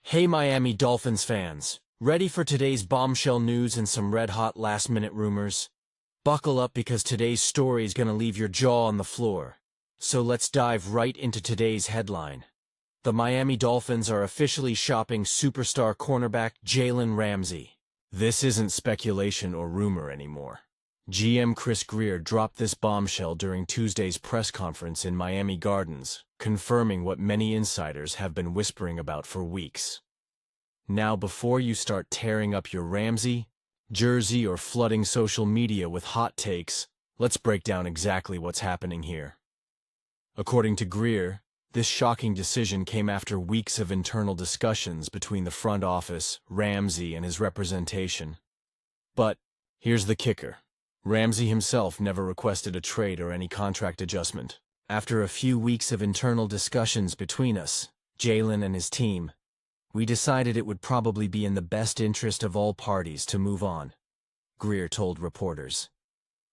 Hey Miami Dolphins fans, ready for today's bombshell news and some red-hot last-minute rumors? Buckle up because today's story is going to leave your jaw on the floor. So let's dive right into today's headline. The Miami Dolphins are officially shopping superstar cornerback Jalen Ramsey. This isn't speculation or rumor anymore. GM Chris Grier dropped this bombshell during Tuesday's press conference in Miami Gardens, confirming what many insiders have been whispering about for weeks. Now, before you start tearing up your Ramsey jersey or flooding social media with hot takes, let's break down exactly what's happening here. According to Grier, this shocking decision came after weeks of internal discussions between the front office, Ramsey, and his representation. But here's the kicker. Ramsey himself never requested a trade or any contract adjustment. After a few weeks of internal discussions between us, Jalen and his team, we decided it would probably be in the best interest of all parties to move on, Grier told reporters.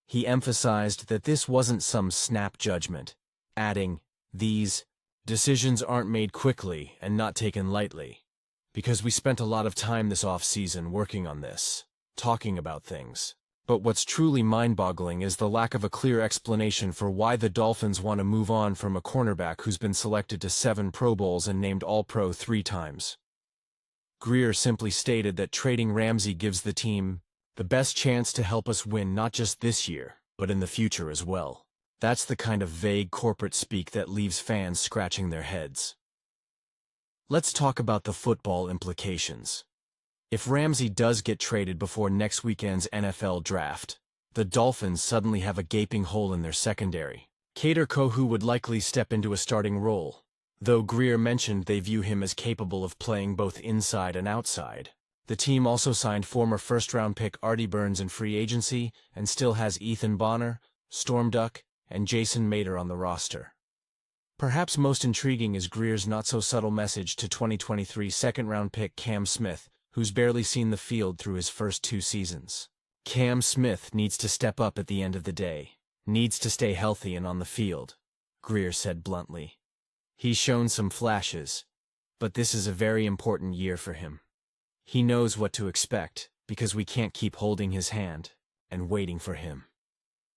He emphasized that this wasn't some snap judgment, adding, "These decisions aren't made quickly and not taken lightly, because we spent a lot of time this off-season working on this, talking about things." But what's truly mind-boggling is the lack of a clear explanation for why the Dolphins want to move on from a cornerback who's been selected to 7 Pro Bowls and named All-Pro 3 times. Grier simply stated that trading Ramsey gives the team the best chance to help us win not just this year, but in the future as well. That's the kind of vague corporate speak that leaves fans scratching their heads. Let's talk about the football implications. If Ramsey does get traded before next weekend's NFL draft, the Dolphins suddenly have a gaping hole in their secondary. Kader Kohou would likely step into a starting role, though Grier mentioned they view him as capable of playing both inside and outside. The team also signed former first-round pick Artie Burns in free agency and still has Ethan Bonner, Storm Duck, and Jason Mater on the roster. Perhaps most intriguing is Grier's not-so-subtle message to 2023 second-round pick Cam Smith, who's barely seen the field through his first 2 seasons. Cam Smith needs to step up at the end of the day, needs to stay healthy and on the field, Grier said bluntly. He's shown some flashes, but this is a very important year for him. He knows what to expect, because we can't keep holding his hand and waiting for him.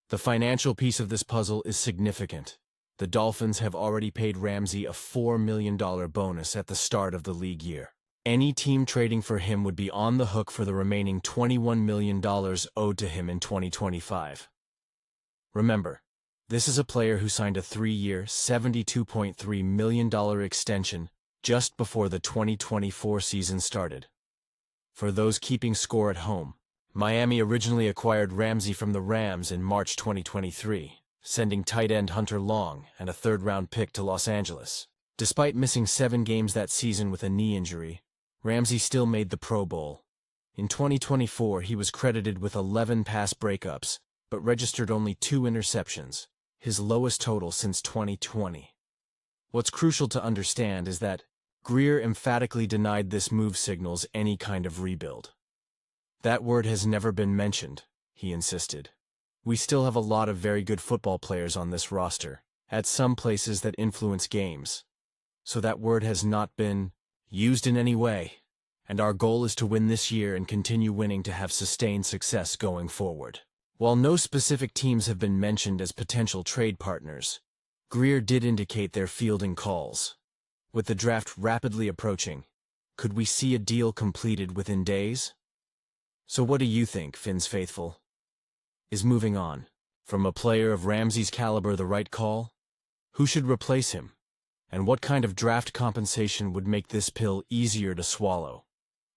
The financial piece of this puzzle is significant. The Dolphins have already paid Ramsey a $4 million bonus at the start of the league year. Any team trading for him would be on the hook for the remaining $21 million owed to him in 2025. Remember, this is a player who signed a 3-year, $72.3 million extension just before the 2024 season started. For those keeping score at home, Miami originally acquired Ramsey from the Rams in March 2023, sending tight end Hunter Long and a 3rd-round pick to Los Angeles. Despite missing 7 games that season with a knee injury, Ramsey still made the Pro Bowl. In 2024, he was credited with 11 pass breakups, but registered only 2 interceptions, his lowest total since 2020. What's crucial to understand is that Grier emphatically denied this move signals any kind of rebuild. That word has never been mentioned, he insisted. We still have a lot of very good football players on this roster, at some places that influence games. So that word has not been used in any way, and our goal is to win this year and continue winning to have sustained success going forward. While no specific teams have been mentioned as potential trade partners, Grier did indicate they're fielding calls. With the draft rapidly approaching, could we see a deal completed within days? So what do you think, Fins faithful? Is moving on from a player of Ramsey's caliber the right call? Who should replace him? And what kind of draft compensation would make this pill easier to swallow?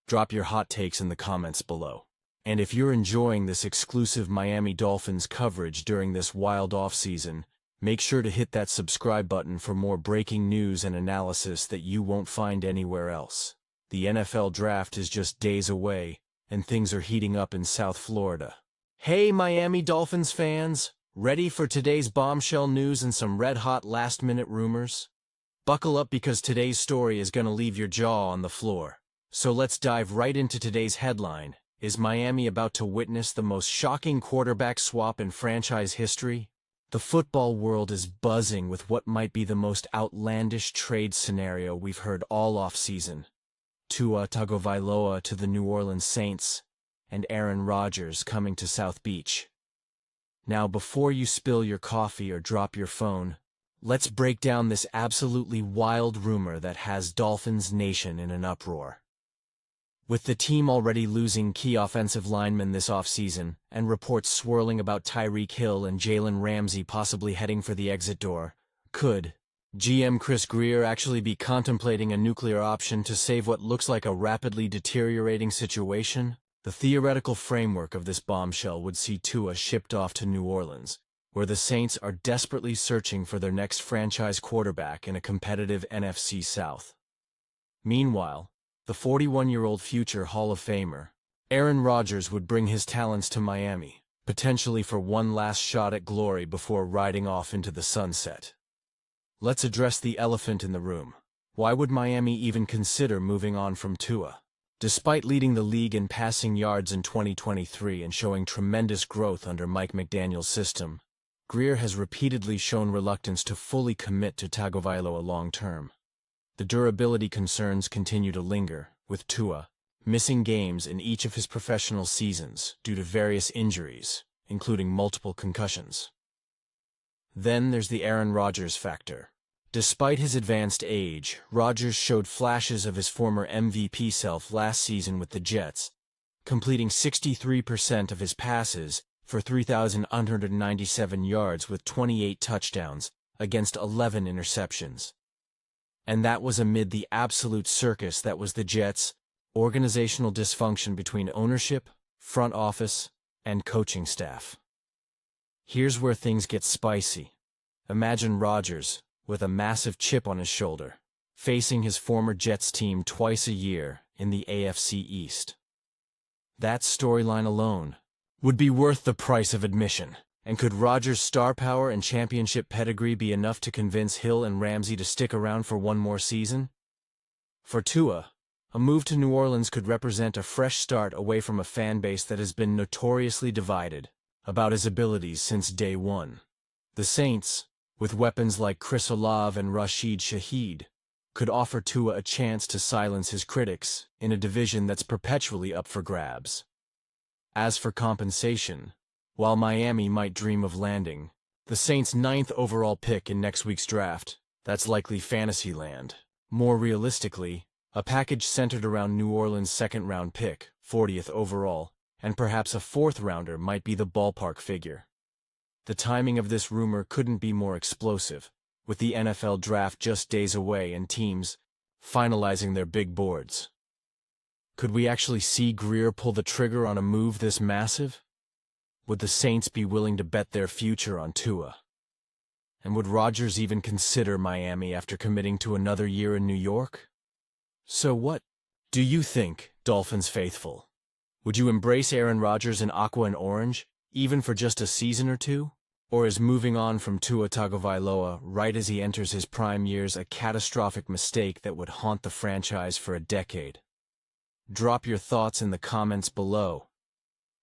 Drop your hot takes in the comments below. And if you're enjoying this exclusive Miami Dolphins coverage during this wild off-season, make sure to hit that subscribe button for more breaking news and analysis that you won't find anywhere else. The NFL draft is just days away, and things are heating up in South Florida. Hey Miami Dolphins fans, ready for today's bombshell news and some red-hot last-minute rumors? Buckle up because today's story is going to leave your jaw on the floor. So let's dive right into today's headline. Is Miami about to witness the most shocking quarterback swap in franchise history? The football world is buzzing with what might be the most outlandish trade scenario we've heard all off-season. Tua Tagovailoa to the New Orleans Saints, and Aaron Rodgers coming to South Beach. Now, before you spill your coffee or drop your phone, let's break down this absolutely wild rumor that has Dolphins Nation in an uproar. With the team already losing key offensive linemen this offseason, and reports swirling about Tyreek Hill and Jalen Ramsey possibly heading for the exit door, could GM Chris Grier actually be contemplating a nuclear option to save what looks like a rapidly deteriorating situation? The theoretical framework of this bombshell would see Tua shipped off to New Orleans, where the Saints are desperately searching for their next franchise quarterback in a competitive NFC South. Meanwhile, the 41-year-old future Hall of Famer, Aaron Rodgers, would bring his talents to Miami, potentially for one last shot at glory before riding off into the sunset. Let's address the elephant in the room. Why would Miami even consider moving on from Tua? Despite leading the league in passing yards in 2023 and showing tremendous growth under Mike McDaniel's system, Grier has repeatedly shown reluctance to fully commit to Tagovailoa long-term. The durability concerns continue to linger, with Tua missing games in each of his professional seasons due to various injuries, including multiple concussions. Then there's the Aaron Rodgers factor. Despite his advanced age, Rodgers showed flashes of his former MVP self last season with the Jets, completing 63% of his passes for 3,197 yards with 28 touchdowns against 11 interceptions. And that was amid the absolute circus that was the Jets' organizational dysfunction between ownership, front office, and coaching staff. Here's where things get spicy. Imagine Rodgers, with a massive chip on his shoulder, facing his former Jets team twice a year in the AFC East. That storyline alone would be worth the price of admission. And could Rodgers' star power and championship pedigree be enough to convince Hill and Ramsey to stick around for one more season? For Tua, a move to New Orleans could represent a fresh start away from a fan base that has been notoriously divided about his abilities since day one. The Saints, with weapons like Chris Olave and Rashid Shaheed, could offer Tua a chance to silence his critics in a division that's perpetually up for grabs. As for compensation, while Miami might dream of landing the Saints' 9th overall pick in next week's draft, that's likely fantasy land. More realistically, a package centered around New Orleans' 2nd-round pick, 40th overall, and perhaps a 4th-rounder might be the ballpark figure. The timing of this rumor couldn't be more explosive, with the NFL draft just days away and teams finalizing their big boards. Could we actually see Grier pull the trigger on a move this massive? Would the Saints be willing to bet their future on Tua? And would Rodgers even consider Miami after committing to another year in New York? So what do you think, Dolphins faithful? Would you embrace Aaron Rodgers in aqua and orange, even for just a season or two? Or is moving on from Tua Tagovailoa right as he enters his prime years a catastrophic mistake that would haunt the franchise for a decade? Drop your thoughts in the comments below.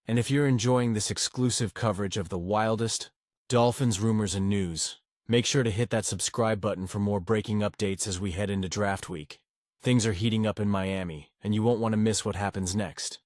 And if you're enjoying this exclusive coverage of the wildest Dolphins rumors and news, make sure to hit that subscribe button for more breaking updates as we head into draft week. Things are heating up in Miami, and you won't want to miss what happens next.